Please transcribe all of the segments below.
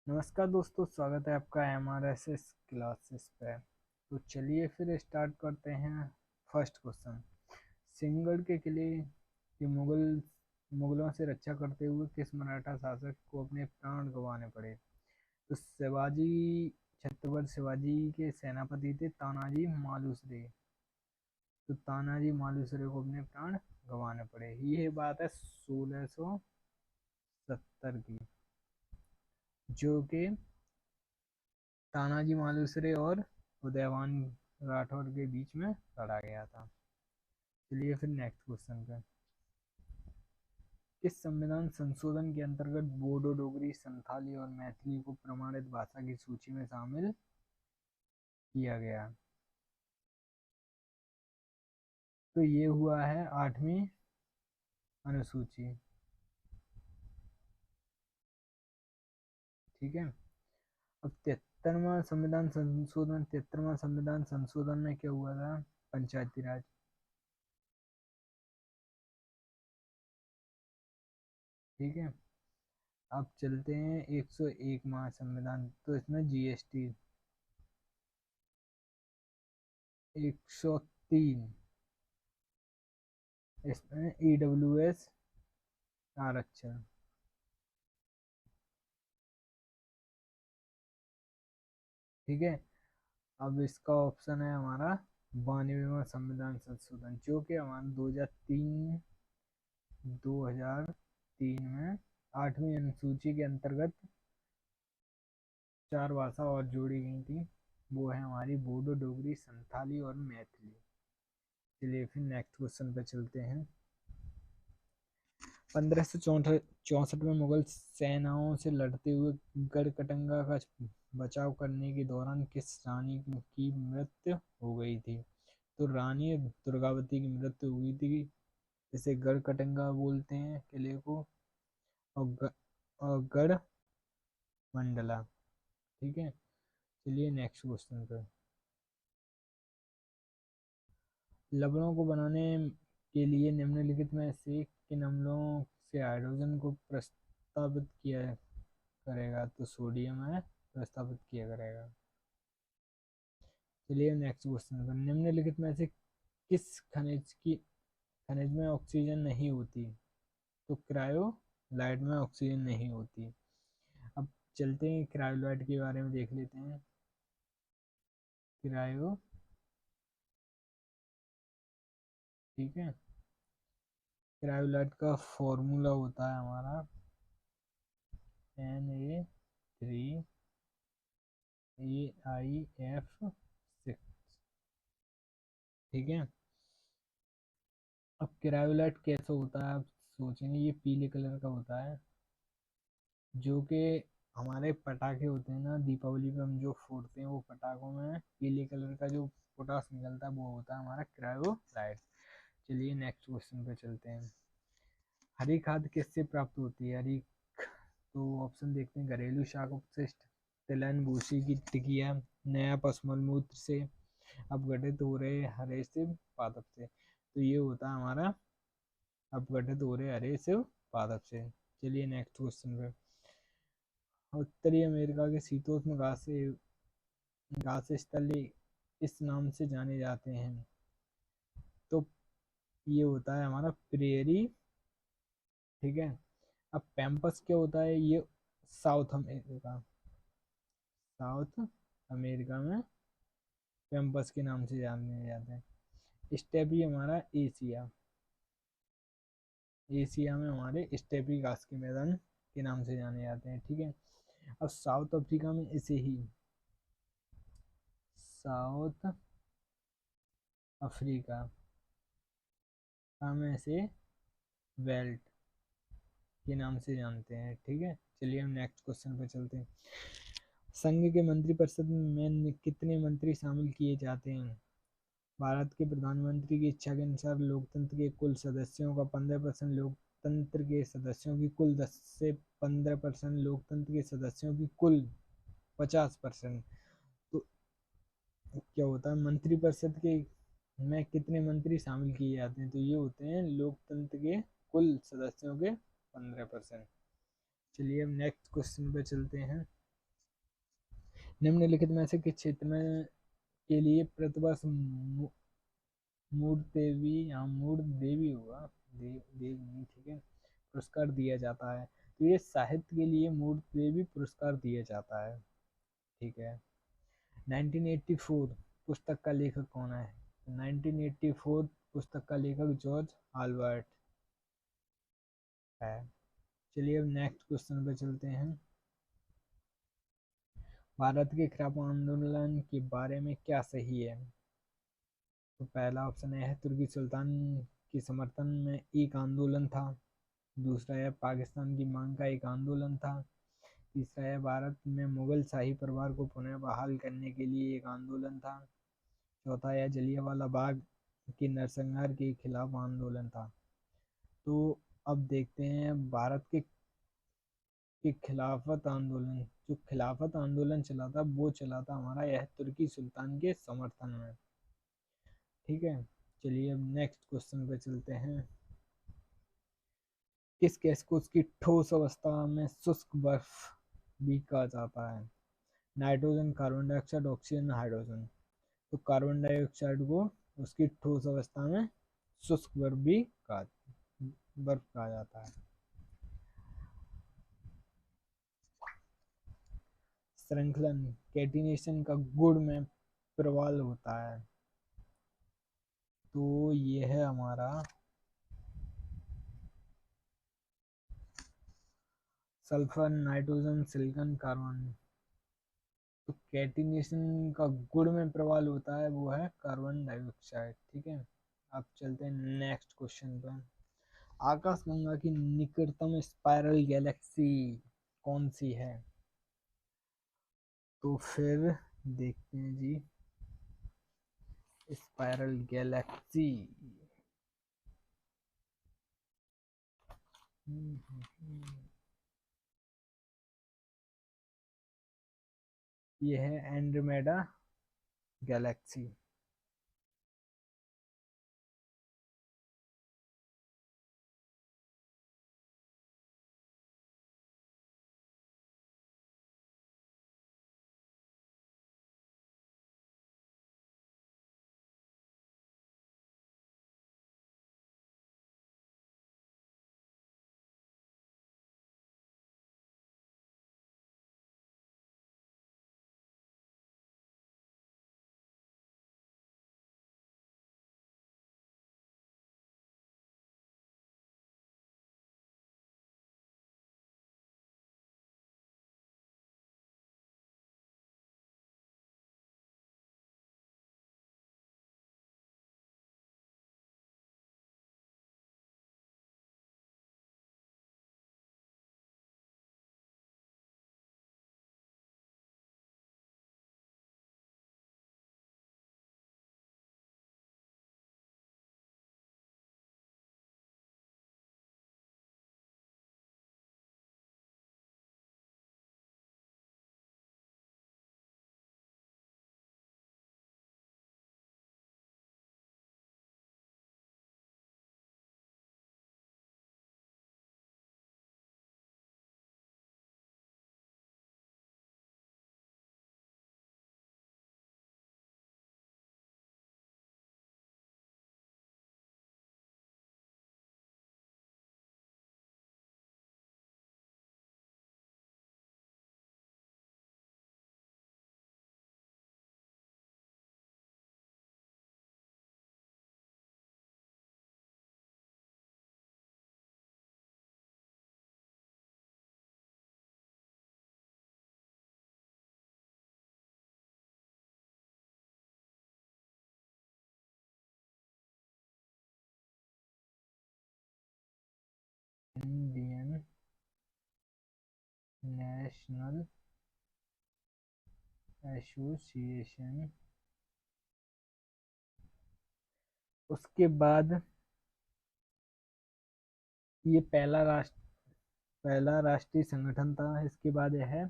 नमस्कार दोस्तों, स्वागत है आपका MRSS क्लासेस पे। तो चलिए फिर स्टार्ट करते हैं। First question. सिंहगढ़ के किले की मुगलों से रक्षा करते हुए किस मराठा शासक को अपने प्राण गंवाने पड़े? तो छत्रपति शिवाजी के सेनापति थे तानाजी मालुसरे। तो तानाजी मालुसरे को अपने प्राण गंवाने पड़े। ये बात है 1670 की, जो कि तानाजी मालुसरे और उदयवान राठौर के बीच में लड़ा गया था। चलिए फिर नेक्स्ट क्वेश्चन पे। किस संविधान संशोधन के अंतर्गत बोडो, डोगरी, संथाली और मैथिली को प्रमाणित भाषा की सूची में शामिल किया गया? तो ये हुआ है 8वीं अनुसूची। ठीक है। अब 73वां संविधान संशोधन में क्या हुआ था? पंचायती राज। ठीक है। अब चलते हैं 101वां संविधान। तो इसमें GST। 103 इसमें EWS आरक्षण। ठीक है। अब इसका ऑप्शन है हमारा 92वां संविधान संशोधन, जो कि हमारा 2003 में 8वीं अनुसूची के अंतर्गत 4 भाषा और जोड़ी गई थी। वो है हमारी बोडो, डोगरी, संथाली और मैथिली। चलिए फिर नेक्स्ट क्वेश्चन पे चलते हैं। 1564 में मुगल सेनाओं से लड़ते हुए गढ़कटंगा का बचाव करने के दौरान किस रानी की मृत्यु हो गई थी? तो रानी दुर्गावती की मृत्यु हुई थी। इसे गढ़कटंगा बोलते हैं किले को, और गढ़ मंडला। ठीक है। चलिए नेक्स्ट क्वेश्चन पे। लवणों को बनाने के लिए निम्नलिखित में से किन अम्लों से हाइड्रोजन को प्रस्तावित किया करेगा? तो सोडियम है प्रस्तावित किया करेगा। चलिए नेक्स्ट क्वेश्चन पर। निम्नलिखित में से किस खनिज में ऑक्सीजन नहीं होती? तो क्रायोलाइट में ऑक्सीजन नहीं होती। अब चलते हैं क्रायोलाइट के बारे में देख लेते हैं। क्रायो। ठीक है। क्रायोलाइट का फॉर्मूला होता है हमारा Na3AIF6। ठीक है। अब क्रायोलाइट कैसे होता है? आप सोचेंगे ये पीले कलर का होता है, जो कि हमारे पटाखे होते हैं ना, दीपावली पे हम जो फोड़ते हैं, वो पटाखों में पीले कलर का जो पोटास निकलता है वो होता है हमारा क्रायोलाइट। चलिए नेक्स्ट क्वेश्चन पे चलते हैं। हरी खाद किससे प्राप्त होती है? तो ऑप्शन देखते हैं। घरेलू शाक अपशिष्ट, तिलहन भूसी की टिकिया, नया पशु मूत्र से अपघटित हो रहे हरे से पादप से। तो ये होता है हमारा अपघटित हो रहे हरे से पादप से। चलिए नेक्स्ट क्वेश्चन पे। उत्तरी अमेरिका के शीतोष्ण घास स्थल इस नाम से जाने जाते हैं? तो ये होता है हमारा प्रेरी। ठीक है। अब पैम्पस क्या होता है? ये साउथ अमेरिका साउथ अमेरिका में पैम्पस के नाम से जाने जाते हैं। स्टेपी हमारा एशिया एशिया में हमारे स्टेपी घास के मैदान के नाम से जाने जाते हैं। ठीक है। अब साउथ अफ्रीका में इसे ही साउथ अफ्रीका में से वेल्ट के नाम से जानते हैं। ठीक है। चलिए हम नेक्स्ट क्वेश्चन पे चलते हैं। संघ के मंत्रिपरिषद में कितने मंत्री शामिल किए जाते हैं? भारत के प्रधानमंत्री की इच्छा के अनुसार लोकतंत्र के कुल सदस्यों का 15%, लोकतंत्र के सदस्यों की कुल 10 से 15%, लोकतंत्र के सदस्यों की कुल 50%। तो क्या होता है मंत्रिपरिषद के में कितने मंत्री शामिल किए जाते हैं? तो ये होते हैं लोकतंत्र के कुल सदस्यों के 15%। चलिए हम नेक्स्ट क्वेश्चन पे चलते हैं। निम्नलिखित में से किस क्षेत्र में के लिए प्रतिवर्ष मूर्त देवी, यहाँ मूर्त देवी होगा, देव नहीं, ठीक है, पुरस्कार दिया जाता है। तो ये साहित्य के लिए मूर्त देवी पुरस्कार दिया जाता है, ठीक है। 1984 पुस्तक का लेखक कौन है? 1984 पुस्तक का लेखक जॉर्ज आल्बर्ट है। चलिए अब नेक्स्ट क्वेश्चन पे चलते हैं। भारत के खिलाफ आंदोलन के बारे में क्या सही है? तो पहला ऑप्शन है तुर्की सुल्तान के समर्थन में एक आंदोलन था। दूसरा है पाकिस्तान की मांग का एक आंदोलन था। तीसरा है भारत में मुगल शाही परिवार को पुनः बहाल करने के लिए एक आंदोलन था। चौथा है जलियांवाला बाग के नरसंहार के खिलाफ आंदोलन था। तो अब देखते हैं भारत के खिलाफत आंदोलन, जो खिलाफत आंदोलन चला था वो चला था हमारा यह तुर्की सुल्तान के समर्थन में, ठीक है। चलिए अब नेक्स्ट क्वेश्चन पे चलते हैं। किस गैस को उसकी ठोस अवस्था में शुष्क बर्फ भी कहा जाता है? Nitrogen, carbon dioxide, oxygen, hydrogen. तो कार्बन डाइऑक्साइड को उसकी ठोस अवस्था में शुष्क बर्फ कहा जाता है। श्रृंखलन कैटिनेशन का गुण में प्रवाल होता है। तो ये है हमारा सल्फर, नाइट्रोजन, सिलिकॉन, कार्बन। तो कैटिनेशन का गुण में प्रवाल होता है वो है कार्बन डाइऑक्साइड, ठीक है। अब चलते हैं नेक्स्ट क्वेश्चन पर। आकाशगंगा की निकटतम स्पाइरल गैलेक्सी कौन सी है? तो फिर देखते हैं जी, स्पाइरल गैलेक्सी ये है Andromeda Galaxy. Indian national association, उसके बाद ये पहला राष्ट्रीय संगठन था। इसके बाद यह है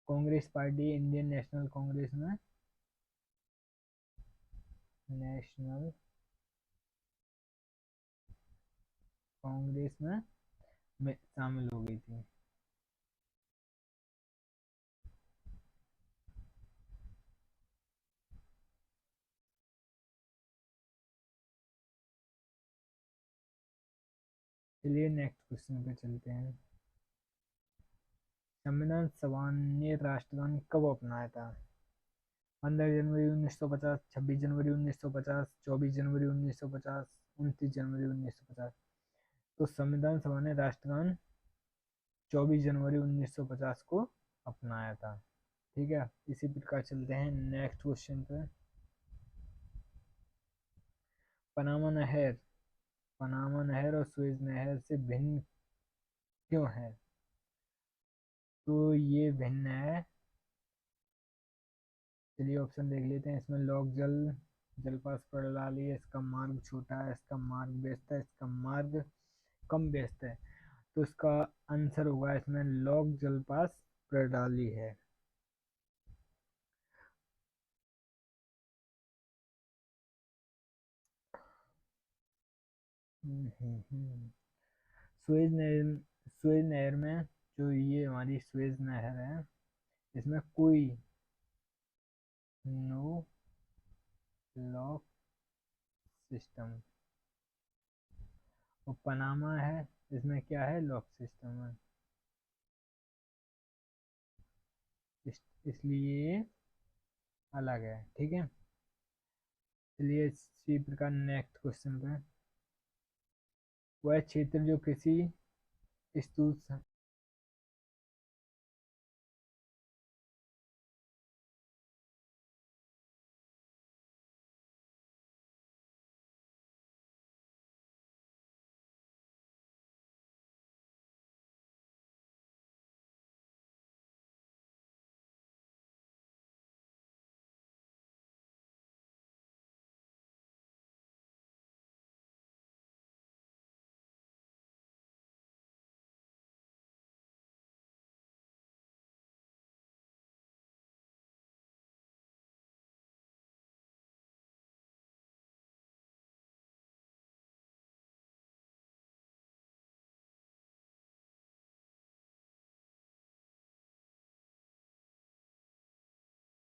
Congress party, Indian national Congress में नेशनल कांग्रेस में शामिल हो गई थी। चलिए नेक्स्ट क्वेश्चन पे चलते हैं। संविधान सभा ने राष्ट्रगान कब अपनाया था? 15 जनवरी 1950, 26 जनवरी 1950, 24 जनवरी 1950, 29 जनवरी 1950। तो संविधान सभा ने राष्ट्रगान 24 जनवरी 1950 को अपनाया था। ठीक है, इसी प्रकार चलते हैं नेक्स्ट क्वेश्चन पे। पनामा नहर पनामा नहर और सुएज नहर से भिन्न क्यों है? तो ये भिन्न है, चलिए ऑप्शन देख लेते हैं। इसमें लॉक जलपास प्रणाली है, इसका मार्ग छोटा है, इसका मार्ग व्यस्त है, इसका मार्ग कम व्यस्त है। तो इसका आंसर होगा इसमें लॉक जलपास प्रणाली है। सुएज नहर सुएज नहर में, जो ये हमारी सुएज नहर है, इसमें कोई नो लॉक सिस्टम। और पनामा है, इसमें क्या है, लॉक सिस्टम है। इसलिए अलग है। ठीक है, चलिए इसी प्रकार नेक्स्ट क्वेश्चन पे। वह क्षेत्र जो किसी स्थूल